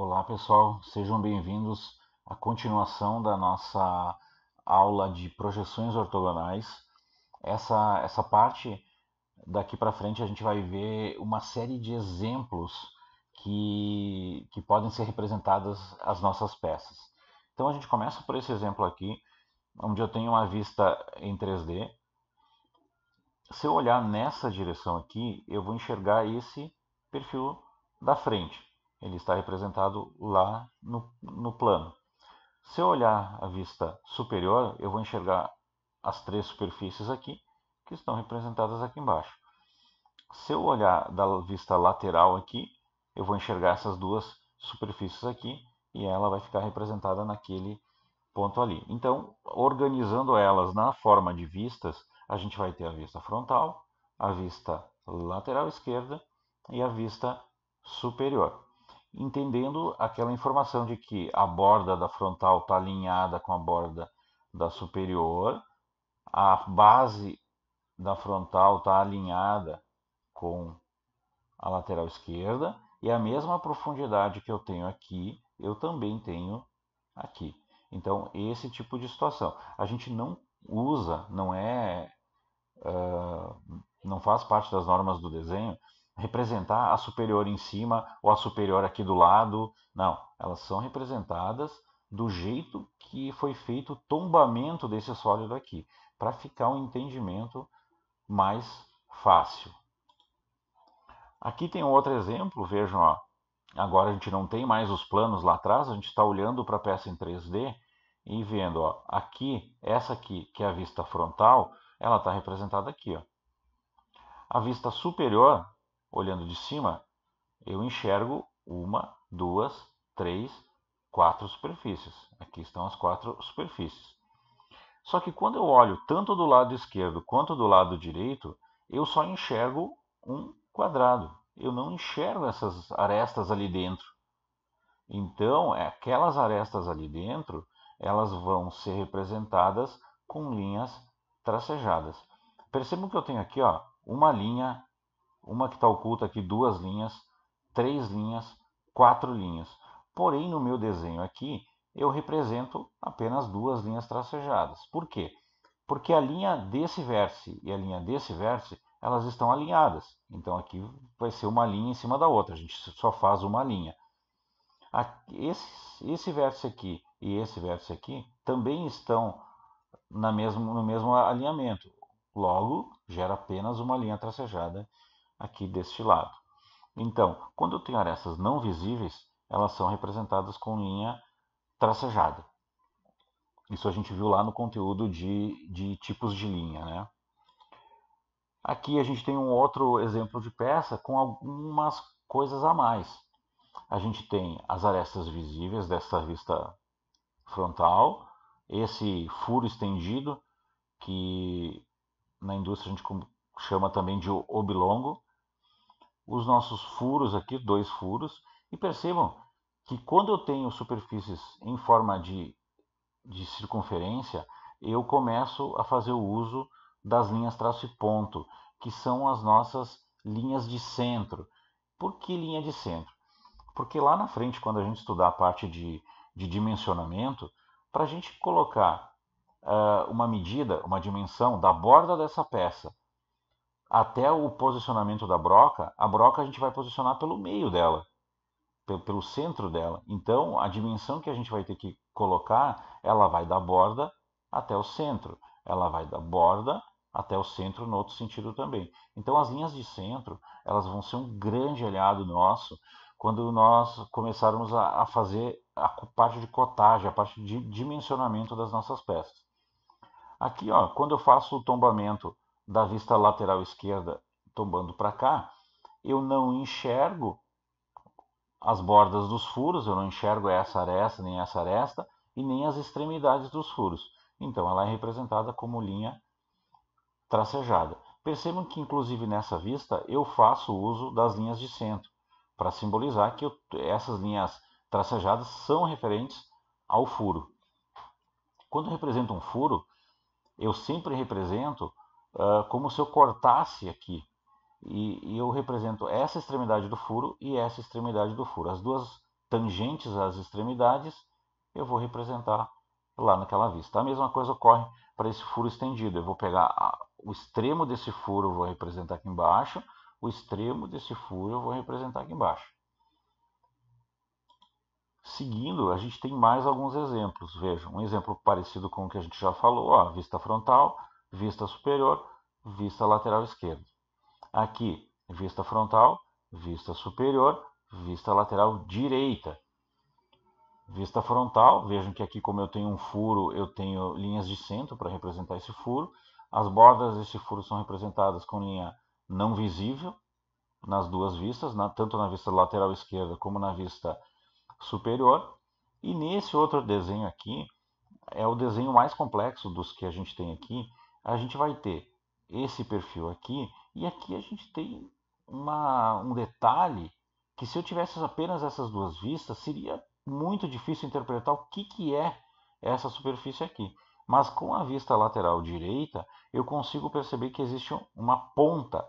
Olá pessoal, sejam bem-vindos à continuação da nossa aula de projeções ortogonais. Essa parte daqui para frente a gente vai ver uma série de exemplos que podem ser representadas as nossas peças. Então a gente começa por esse exemplo aqui, onde eu tenho uma vista em 3D. Se eu olhar nessa direção aqui, eu vou enxergar esse perfil da frente. Ele está representado lá no plano. Se eu olhar a vista superior, eu vou enxergar as três superfícies aqui, que estão representadas aqui embaixo. Se eu olhar da vista lateral aqui, eu vou enxergar essas duas superfícies aqui e ela vai ficar representada naquele ponto ali. Então, organizando elas na forma de vistas, a gente vai ter a vista frontal, a vista lateral esquerda e a vista superior. Entendendo aquela informação de que a borda da frontal está alinhada com a borda da superior, a base da frontal está alinhada com a lateral esquerda e a mesma profundidade que eu tenho aqui, eu também tenho aqui. Então, esse tipo de situação. A gente não usa, não faz parte das normas do desenho, representar a superior em cima ou a superior aqui do lado. Não, elas são representadas do jeito que foi feito o tombamento desse sólido aqui, para ficar um entendimento mais fácil. Aqui tem um outro exemplo, vejam, ó, agora a gente não tem mais os planos lá atrás, a gente está olhando para a peça em 3D e vendo, ó, aqui, essa aqui, que é a vista frontal, ela está representada aqui. Ó. A vista superior, olhando de cima, eu enxergo uma, duas, três, quatro superfícies. Aqui estão as quatro superfícies. Só que quando eu olho tanto do lado esquerdo quanto do lado direito, eu só enxergo um quadrado. Eu não enxergo essas arestas ali dentro. Então, aquelas arestas ali dentro, elas vão ser representadas com linhas tracejadas. Percebam que eu tenho aqui, ó, uma linha, uma que está oculta aqui, duas linhas, três linhas, quatro linhas. Porém, no meu desenho aqui, eu represento apenas duas linhas tracejadas. Por quê? Porque a linha desse vértice e a linha desse vértice, elas estão alinhadas. Então, aqui vai ser uma linha em cima da outra. A gente só faz uma linha. Esse vértice aqui e esse vértice aqui também estão no mesmo alinhamento. Logo, gera apenas uma linha tracejada aqui deste lado. Então, quando eu tenho arestas não visíveis, elas são representadas com linha tracejada. Isso a gente viu lá no conteúdo de tipos de linha. Né? Aqui a gente tem um outro exemplo de peça com algumas coisas a mais. A gente tem as arestas visíveis dessa vista frontal, esse furo estendido, que na indústria a gente chama também de oblongo, os nossos furos aqui, dois furos, e percebam que quando eu tenho superfícies em forma de circunferência, eu começo a fazer o uso das linhas traço e ponto, que são as nossas linhas de centro. Por que linha de centro? Porque lá na frente, quando a gente estudar a parte de dimensionamento, para a gente colocar uma medida, uma dimensão da borda dessa peça até o posicionamento da broca, a broca a gente vai posicionar pelo meio dela, pelo centro dela. Então, a dimensão que a gente vai ter que colocar, ela vai da borda até o centro. Ela vai da borda até o centro no outro sentido também. Então, as linhas de centro, elas vão ser um grande aliado nosso quando nós começarmos a fazer a parte de cotagem, a parte de dimensionamento das nossas peças. Aqui, ó, quando eu faço o tombamento da vista lateral esquerda tombando para cá, eu não enxergo as bordas dos furos, eu não enxergo essa aresta e nem as extremidades dos furos. Então ela é representada como linha tracejada. Percebam que inclusive nessa vista eu faço uso das linhas de centro para simbolizar que essas linhas tracejadas são referentes ao furo. Quando eu represento um furo, eu sempre represento como se eu cortasse aqui. E eu represento essa extremidade do furo e essa extremidade do furo. As duas tangentes às extremidades, eu vou representar lá naquela vista. A mesma coisa ocorre para esse furo estendido. Eu vou pegar o extremo desse furo, eu vou representar aqui embaixo, o extremo desse furo eu vou representar aqui embaixo. Seguindo, a gente tem mais alguns exemplos. Vejam, um exemplo parecido com o que a gente já falou, ó, vista frontal, vista superior, vista lateral esquerda. Aqui, vista frontal, vista superior, vista lateral direita. Vista frontal, vejam que aqui, como eu tenho um furo, eu tenho linhas de centro para representar esse furo. As bordas desse furo são representadas com linha não visível nas duas vistas, tanto na vista lateral esquerda como na vista superior. E nesse outro desenho aqui, é o desenho mais complexo dos que a gente tem aqui. A gente vai ter esse perfil aqui, e aqui a gente tem um detalhe que, se eu tivesse apenas essas duas vistas, seria muito difícil interpretar o que é essa superfície aqui. Mas com a vista lateral direita, eu consigo perceber que existe uma ponta.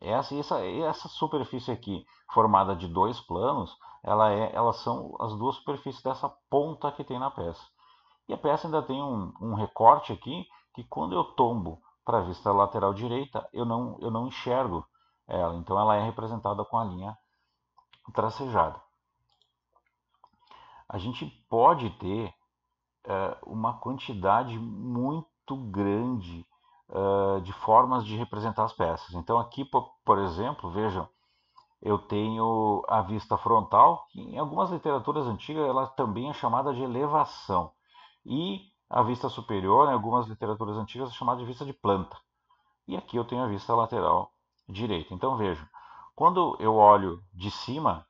Essa superfície aqui, formada de dois planos, elas são as duas superfícies dessa ponta que tem na peça. E a peça ainda tem um recorte aqui, que quando eu tombo para a vista lateral direita, eu não enxergo ela. Então ela é representada com a linha tracejada. A gente pode ter uma quantidade muito grande de formas de representar as peças. Então aqui, por exemplo, vejam, eu tenho a vista frontal, que em algumas literaturas antigas ela também é chamada de elevação. E a vista superior, em algumas literaturas antigas, é chamada de vista de planta. E aqui eu tenho a vista lateral direita. Então vejam, quando eu olho de cima,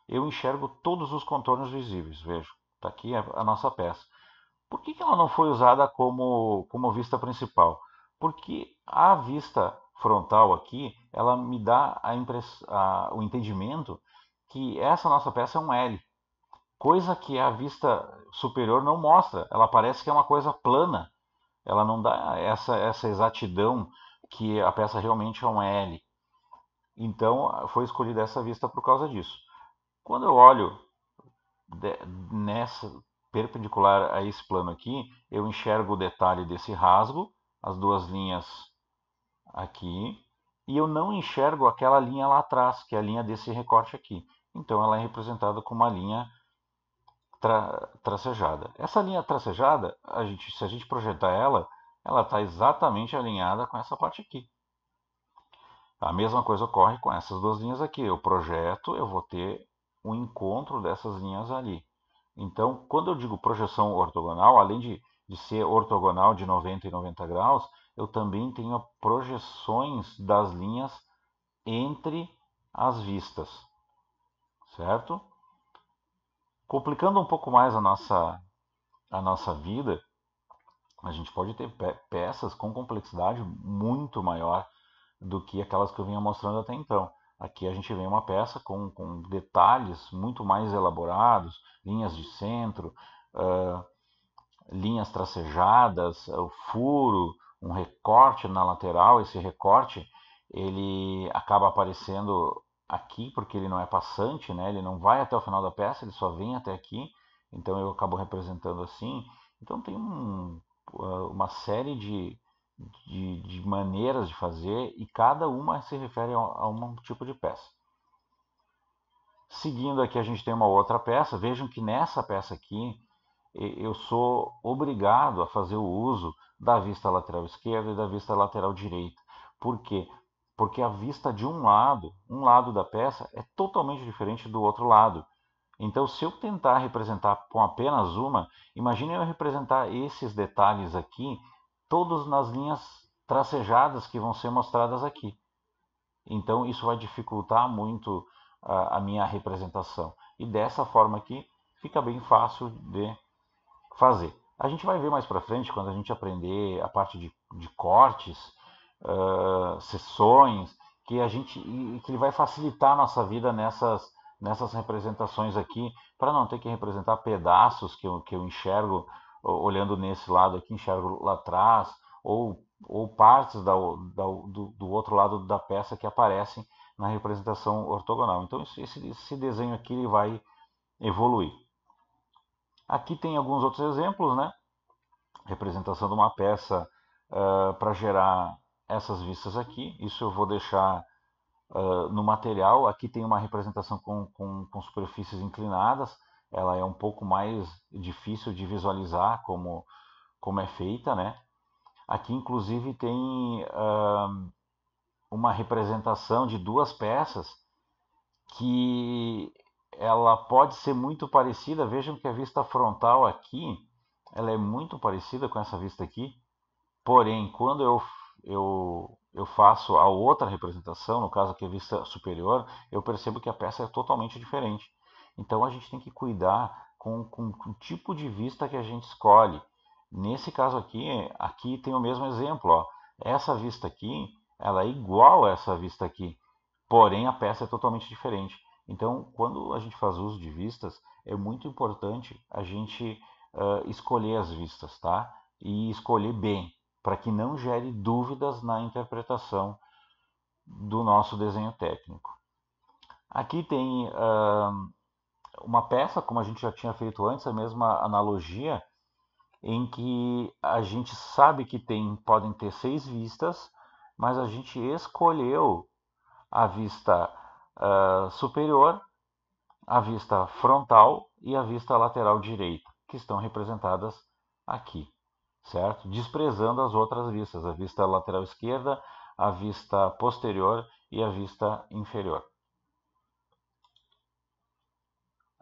eu enxergo todos os contornos visíveis. Vejam, está aqui a nossa peça. Por que ela não foi usada como vista principal? Porque a vista frontal aqui, ela me dá o entendimento que essa nossa peça é um L, coisa que a vista superior não mostra. Ela parece que é uma coisa plana, ela não dá essa exatidão que a peça realmente é um L. Então foi escolhida essa vista por causa disso. Quando eu olho nessa perpendicular a esse plano aqui, eu enxergo o detalhe desse rasgo, as duas linhas aqui, e eu não enxergo aquela linha lá atrás, que é a linha desse recorte aqui. Então ela é representada com uma linha tracejada. Essa linha tracejada, se a gente projetar ela está exatamente alinhada com essa parte aqui. A mesma coisa ocorre com essas duas linhas aqui. Eu projeto, eu vou ter um encontro dessas linhas ali. Então, quando eu digo projeção ortogonal, além de ser ortogonal de 90 e 90 graus, eu também tenho projeções das linhas entre as vistas, certo? Complicando um pouco mais a nossa vida, a gente pode ter peças com complexidade muito maior do que aquelas que eu vinha mostrando até então. Aqui a gente vê uma peça com detalhes muito mais elaborados, linhas de centro, linhas tracejadas, o furo, um recorte na lateral. Esse recorte ele acaba aparecendo aqui porque ele não é passante, né? Ele não vai até o final da peça, ele só vem até aqui. Então eu acabo representando assim. Então tem uma série de maneiras de fazer, e cada uma se refere a um tipo de peça. Seguindo aqui, a gente tem uma outra peça. Vejam que nessa peça aqui eu sou obrigado a fazer o uso da vista lateral esquerda e da vista lateral direita. Por quê? Porque a vista de um lado da peça é totalmente diferente do outro lado. Então, se eu tentar representar com apenas uma, imagine eu representar esses detalhes aqui todos nas linhas tracejadas que vão ser mostradas aqui. Então isso vai dificultar muito a minha representação. E dessa forma aqui fica bem fácil de fazer. A gente vai ver mais para frente, quando a gente aprender a parte de cortes, seções, que ele vai facilitar a nossa vida nessas representações aqui, para não ter que representar pedaços que eu enxergo olhando nesse lado aqui, enxergo lá atrás, ou partes do outro lado da peça que aparecem na representação ortogonal. Então esse desenho aqui ele vai evoluir. Aqui tem alguns outros exemplos, né? Representação de uma peça para gerar essas vistas aqui. Isso eu vou deixar no material. Aqui tem uma representação com superfícies inclinadas. Ela é um pouco mais difícil de visualizar como é feita, né? Aqui, inclusive, tem uma representação de duas peças que ela pode ser muito parecida. Vejam que a vista frontal aqui, ela é muito parecida com essa vista aqui. Porém, quando eu faço a outra representação, no caso aqui a vista superior, eu percebo que a peça é totalmente diferente. Então a gente tem que cuidar com o tipo de vista que a gente escolhe. Nesse caso aqui tem o mesmo exemplo. Ó. Essa vista aqui, ela é igual a essa vista aqui, porém a peça é totalmente diferente. Então, quando a gente faz uso de vistas, é muito importante a gente escolher as vistas, tá? E escolher bem, para que não gere dúvidas na interpretação do nosso desenho técnico. Aqui tem uma peça, como a gente já tinha feito antes, a mesma analogia, em que a gente sabe que podem ter 6 vistas, mas a gente escolheu a vista superior, a vista frontal e a vista lateral direita, que estão representadas aqui, certo? Desprezando as outras vistas, a vista lateral esquerda, a vista posterior e a vista inferior.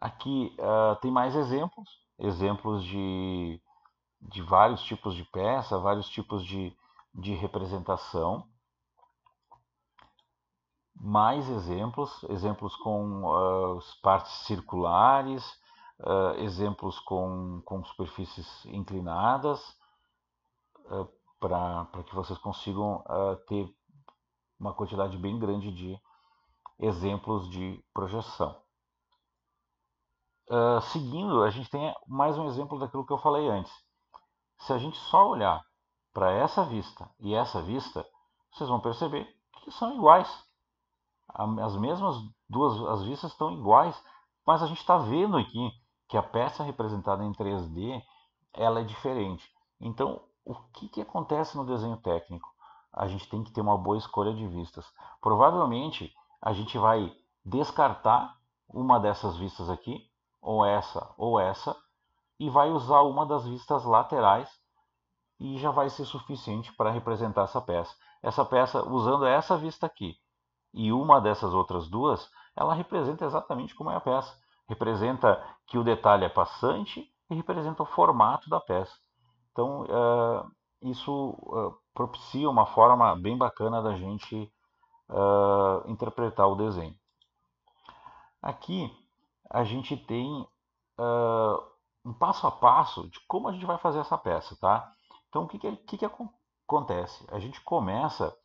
Aqui tem mais exemplos de vários tipos de peça, vários tipos de representação. Mais exemplos com partes circulares, exemplos com superfícies inclinadas, para que vocês consigam ter uma quantidade bem grande de exemplos de projeção. Seguindo, a gente tem mais um exemplo daquilo que eu falei antes. Se a gente só olhar para essa vista e essa vista, vocês vão perceber que são iguais. As mesmas as vistas estão iguais, mas a gente está vendo aqui que a peça representada em 3D ela é diferente. Então, o que acontece no desenho técnico? A gente tem que ter uma boa escolha de vistas. Provavelmente, a gente vai descartar uma dessas vistas aqui, ou essa, e vai usar uma das vistas laterais e já vai ser suficiente para representar essa peça. Essa peça, usando essa vista aqui e uma dessas outras duas, ela representa exatamente como é a peça. Representa que o detalhe é passante e representa o formato da peça. Então, isso propicia uma forma bem bacana da gente interpretar o desenho. Aqui a gente tem um passo a passo de como a gente vai fazer essa peça, tá? Então, o que acontece? A gente começa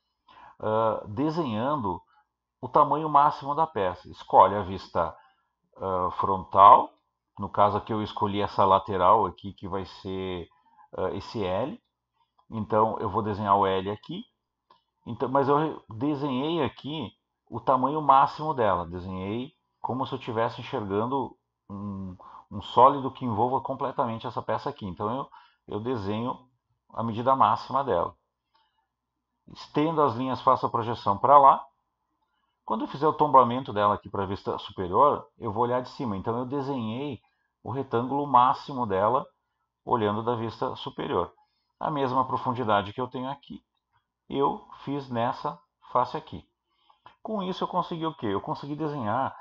desenhando o tamanho máximo da peça. Escolhe a vista frontal, no caso aqui eu escolhi essa lateral aqui, que vai ser esse L. Então, eu vou desenhar o L aqui. Então, mas eu desenhei aqui o tamanho máximo dela. Desenhei como se eu estivesse enxergando um sólido que envolva completamente essa peça aqui. Então, eu desenho a medida máxima dela. Estendo as linhas, faço a projeção para lá. Quando eu fizer o tombamento dela aqui para a vista superior, eu vou olhar de cima. Então, eu desenhei o retângulo máximo dela, olhando da vista superior. A mesma profundidade que eu tenho aqui, eu fiz nessa face aqui. Com isso, eu consegui o quê? Eu consegui desenhar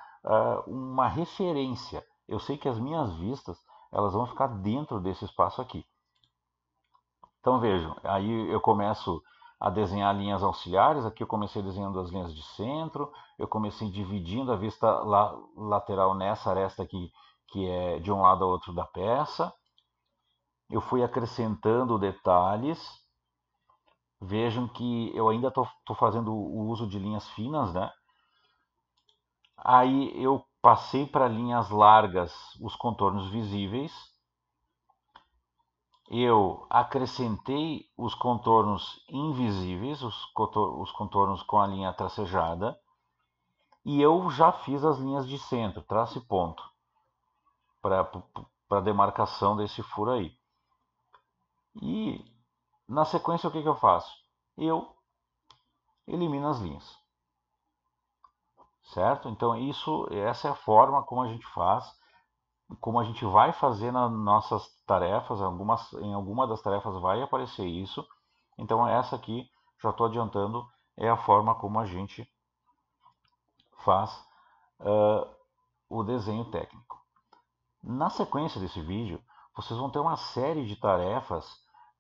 uma referência. Eu sei que as minhas vistas elas vão ficar dentro desse espaço aqui. Então, vejam, aí eu começo a desenhar linhas auxiliares. Aqui eu comecei desenhando as linhas de centro, eu comecei dividindo a vista lateral nessa aresta aqui, que é de um lado ao outro da peça. Eu fui acrescentando detalhes. Vejam que eu ainda estou fazendo o uso de linhas finas, né? Aí eu passei para linhas largas os contornos visíveis. Eu acrescentei os contornos invisíveis, os contornos com a linha tracejada, e eu já fiz as linhas de centro, traço e ponto. para demarcação desse furo aí. E na sequência o que eu faço? Eu elimino as linhas. Certo? Então essa é a forma como a gente faz, como a gente vai fazer nas nossas tarefas, em alguma das tarefas vai aparecer isso. Então essa aqui, já estou adiantando, é a forma como a gente faz o desenho técnico. Na sequência desse vídeo, vocês vão ter uma série de tarefas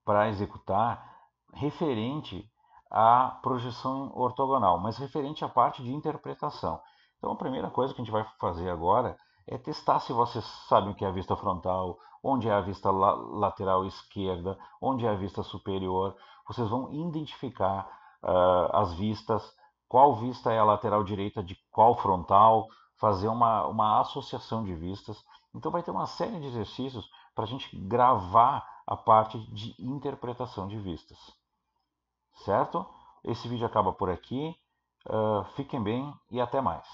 para executar referente à projeção ortogonal, mas referente à parte de interpretação. Então a primeira coisa que a gente vai fazer agora é testar se vocês sabem o que é a vista frontal, onde é a vista lateral esquerda, onde é a vista superior. Vocês vão identificar as vistas, qual vista é a lateral direita de qual frontal, fazer uma associação de vistas. Então vai ter uma série de exercícios para a gente gravar a parte de interpretação de vistas. Certo? Esse vídeo acaba por aqui. Fiquem bem e até mais.